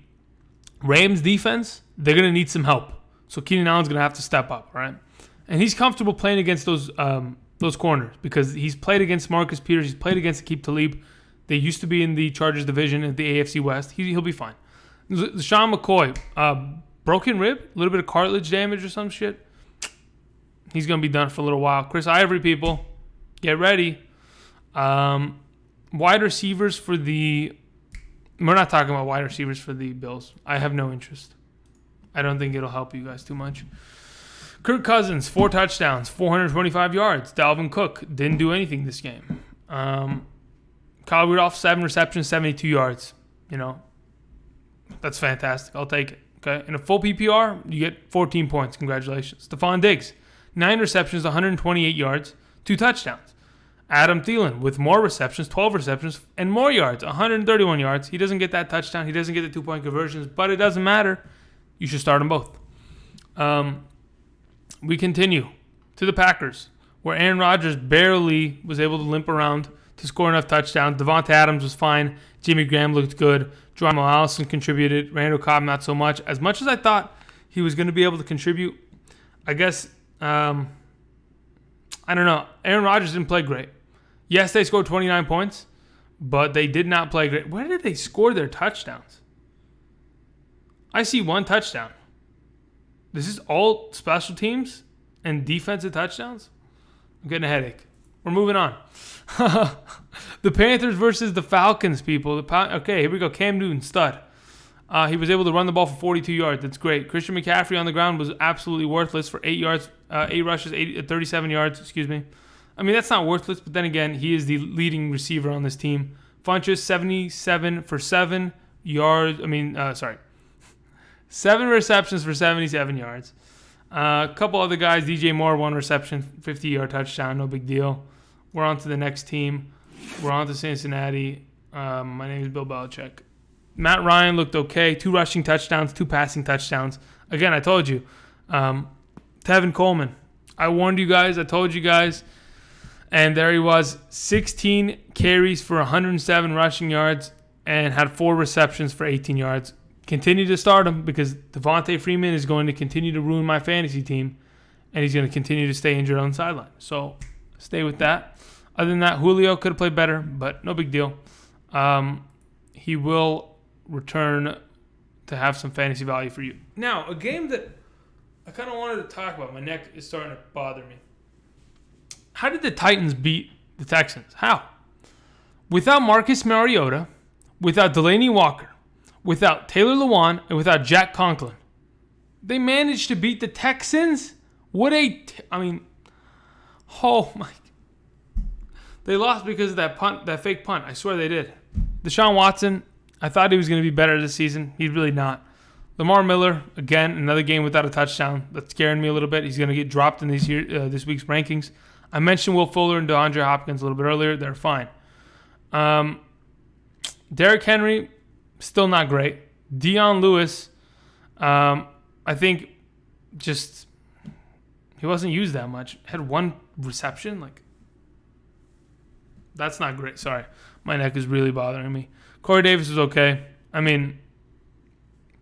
Rams defense, they're going to need some help. So Keenan Allen's going to have to step up, right? And he's comfortable playing against those corners because he's played against Marcus Peters. He's played against Aqib Talib. They used to be in the Chargers division in the AFC West. He'll be fine. LeSean McCoy, broken rib, a little bit of cartilage damage or some shit. He's going to be done for a little while. Chris Ivory, people, get ready. Wide receivers for the... We're not talking about wide receivers for the Bills. I have no interest. I don't think it'll help you guys too much. Kirk Cousins, 4 touchdowns, 425 yards. Dalvin Cook didn't do anything this game. Kyle Rudolph, 7 receptions, 72 yards. That's fantastic. I'll take it. Okay. In a full PPR, you get 14 points. Congratulations. Stephon Diggs, 9 receptions, 128 yards, 2 touchdowns. Adam Thielen with more receptions, 12 receptions, and more yards, 131 yards. He doesn't get that touchdown. He doesn't get the 2-point conversions, but it doesn't matter. You should start them both. We continue to the Packers, where Aaron Rodgers barely was able to limp around to score enough touchdowns. Devontae Adams was fine. Jimmy Graham looked good. Geronimo Allison contributed. Randall Cobb, not so much. As much as I thought he was going to be able to contribute, I guess, I don't know. Aaron Rodgers didn't play great. Yes, they scored 29 points, but they did not play great. Where did they score their touchdowns? I see 1 touchdown. This is all special teams and defensive touchdowns? I'm getting a headache. We're moving on. The Panthers versus the Falcons, people. Okay, here we go. Cam Newton, stud. He was able to run the ball for 42 yards. That's great. Christian McCaffrey on the ground was absolutely worthless for 8 yards, 8 rushes, 37 yards. Excuse me. I mean, that's not worthless, but then again, he is the leading receiver on this team. Funches, 77 for 7 yards. 7 receptions for 77 yards. A couple other guys. DJ Moore, 1 reception, 50-yard touchdown. No big deal. We're on to the next team. We're on to Cincinnati. My name is Bill Belichick. Matt Ryan looked okay. 2 rushing touchdowns, 2 passing touchdowns. Again, I told you. Tevin Coleman. I warned you guys. I told you guys. And there he was. 16 carries for 107 rushing yards and had 4 receptions for 18 yards. Continue to start him because Devontae Freeman is going to continue to ruin my fantasy team, and he's going to continue to stay injured on the sideline. So stay with that. Other than that, Julio could have played better, but no big deal. He will return to have some fantasy value for you. Now, a game that I kind of wanted to talk about. My neck is starting to bother me. How did the Titans beat the Texans? How? Without Marcus Mariota, without Delaney Walker, without Taylor Lewan, and without Jack Conklin. They managed to beat the Texans? Oh my. They lost because of that punt, that fake punt. I swear they did. Deshaun Watson, I thought he was going to be better this season. He's really not. Lamar Miller, again, another game without a touchdown. That's scaring me a little bit. He's going to get dropped in this week's rankings. I mentioned Will Fuller and DeAndre Hopkins a little bit earlier. They're fine. Derrick Henry, still not great. Dion Lewis, I think just he wasn't used that much. Had 1 reception. That's not great. Sorry. My neck is really bothering me. Corey Davis was okay.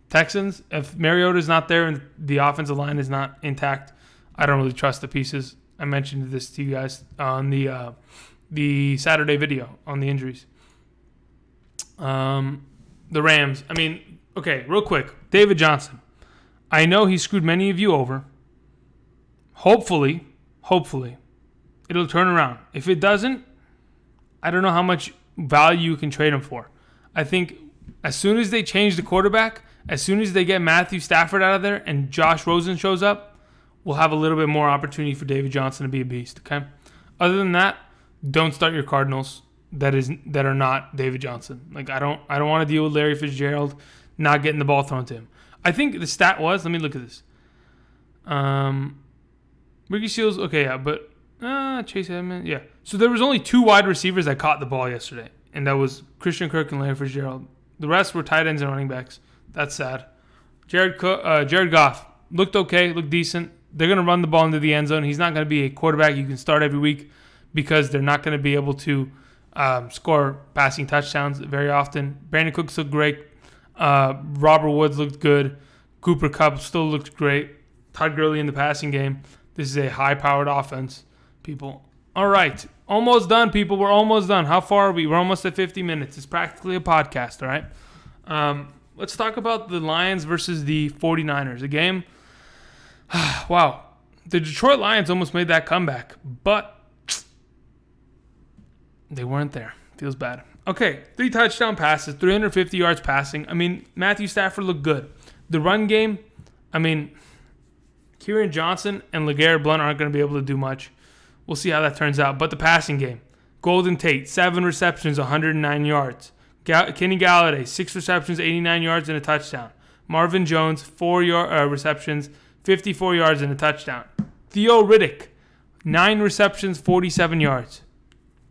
Texans, if Mariota's not there and the offensive line is not intact, I don't really trust the pieces. I mentioned this to you guys on the Saturday video on the injuries. The Rams. Okay, real quick. David Johnson. I know he screwed many of you over. Hopefully, it'll turn around. If it doesn't, I don't know how much value you can trade him for. I think as soon as they change the quarterback, as soon as they get Matthew Stafford out of there and Josh Rosen shows up, we'll have a little bit more opportunity for David Johnson to be a beast, okay? Other than that, don't start your Cardinals that are not David Johnson. I don't want to deal with Larry Fitzgerald not getting the ball thrown to him. I think the stat was, let me look at this. Ricky Seals, okay, yeah, but Chase Edmonds, yeah. So there was only 2 wide receivers that caught the ball yesterday, and that was Christian Kirk and Larry Fitzgerald. The rest were tight ends and running backs. That's sad. Jared Goff looked okay, looked decent. They're going to run the ball into the end zone. He's not going to be a quarterback you can start every week because they're not going to be able to score passing touchdowns very often. Brandon Cooks looked great. Robert Woods looked good. Cooper Kupp still looked great. Todd Gurley in the passing game. This is a high-powered offense, people. All right. Almost done, people. We're almost done. How far are we? We're almost at 50 minutes. It's practically a podcast, all right? Let's talk about the Lions versus the 49ers. A game. Wow. The Detroit Lions almost made that comeback, but they weren't there. Feels bad. Okay, 3 touchdown passes, 350 yards passing. I mean, Matthew Stafford looked good. The run game, I mean, Kieran Johnson and LeGarrette Blount aren't going to be able to do much. We'll see how that turns out. But the passing game, Golden Tate, 7 receptions, 109 yards. Kenny Galladay, 6 receptions, 89 yards and a touchdown. Marvin Jones, 4 receptions, 54 yards and a touchdown. Theo Riddick, 9 receptions, 47 yards.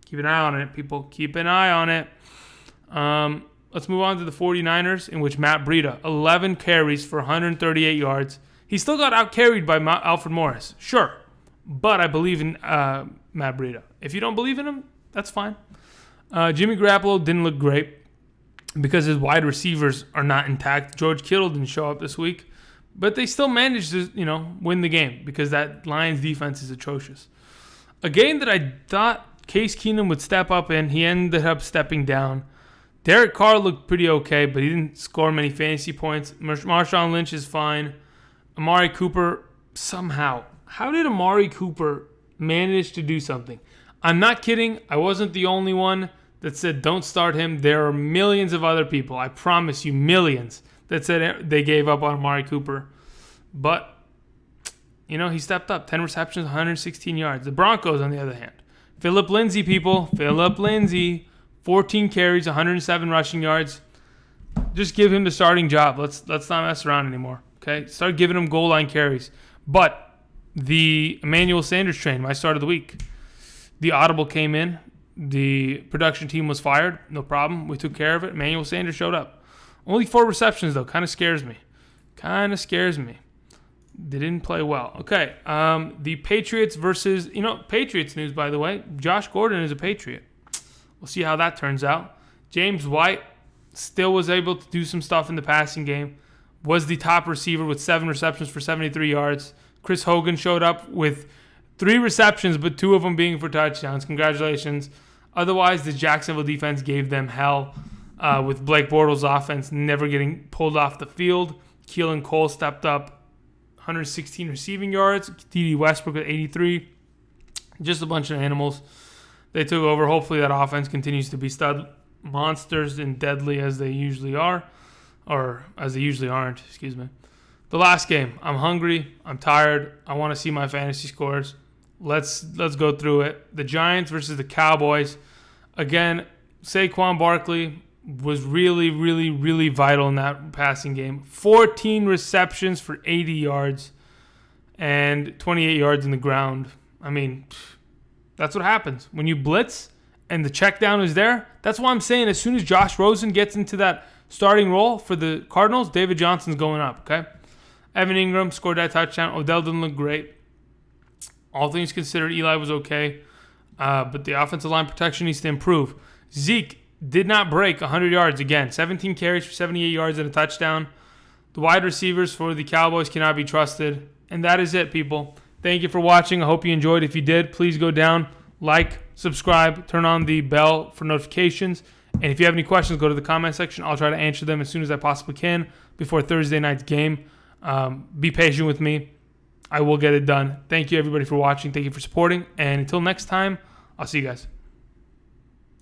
Keep an eye on it, people. Keep an eye on it. Let's move on to the 49ers, in which Matt Breida, 11 carries for 138 yards. He still got out-carried by Alfred Morris. Sure. But I believe in Matt Breida. If you don't believe in him, that's fine. Jimmy Garoppolo didn't look great because his wide receivers are not intact. George Kittle didn't show up this week. But they still managed to, win the game because that Lions defense is atrocious. A game that I thought Case Keenum would step up in, he ended up stepping down. Derek Carr looked pretty okay, but he didn't score many fantasy points. Marshawn Lynch is fine. Amari Cooper, somehow. How did Amari Cooper manage to do something? I'm not kidding. I wasn't the only one that said don't start him. There are millions of other people, I promise you, millions, that said they gave up on Amari Cooper. But, he stepped up. 10 receptions, 116 yards. The Broncos, on the other hand. Phillip Lindsay, people. Phillip Lindsay. 14 carries, 107 rushing yards. Just give him the starting job. Let's not mess around anymore. Okay? Start giving him goal line carries. But the Emmanuel Sanders train, my start of the week. The audible came in. The production team was fired. No problem. We took care of it. Emmanuel Sanders showed up. Only 4 receptions, though. Kind of scares me. They didn't play well. Okay. The Patriots versus, Patriots news, by the way. Josh Gordon is a Patriot. We'll see how that turns out. James White still was able to do some stuff in the passing game. Was the top receiver with 7 receptions for 73 yards. Chris Hogan showed up with 3 receptions, but 2 of them being for touchdowns. Congratulations. Otherwise, the Jacksonville defense gave them hell with Blake Bortles' offense never getting pulled off the field. Keelan Cole stepped up, 116 receiving yards. D.D. Westbrook at 83. Just a bunch of animals. They took over. Hopefully that offense continues to be stud monsters and deadly as they usually are. Or as they usually aren't, excuse me. The last game. I'm hungry. I'm tired. I want to see my fantasy scores. Let's go through it. The Giants versus the Cowboys. Again, Saquon Barkley was really, really, really vital in that passing game. 14 receptions for 80 yards and 28 yards in the ground. I mean, that's what happens. When you blitz and the check down is there, that's why I'm saying as soon as Josh Rosen gets into that starting role for the Cardinals, David Johnson's going up, okay? Evan Ingram scored that touchdown. Odell didn't look great. All things considered, Eli was okay. But the offensive line protection needs to improve. Zeke did not break 100 yards again. 17 carries for 78 yards and a touchdown. The wide receivers for the Cowboys cannot be trusted. And that is it, people. Thank you for watching. I hope you enjoyed. If you did, please go down, like, subscribe, turn on the bell for notifications. And if you have any questions, go to the comment section. I'll try to answer them as soon as I possibly can before Thursday night's game. Be patient with me. I will get it done. Thank you, everybody, for watching. Thank you for supporting. And until next time, I'll see you guys.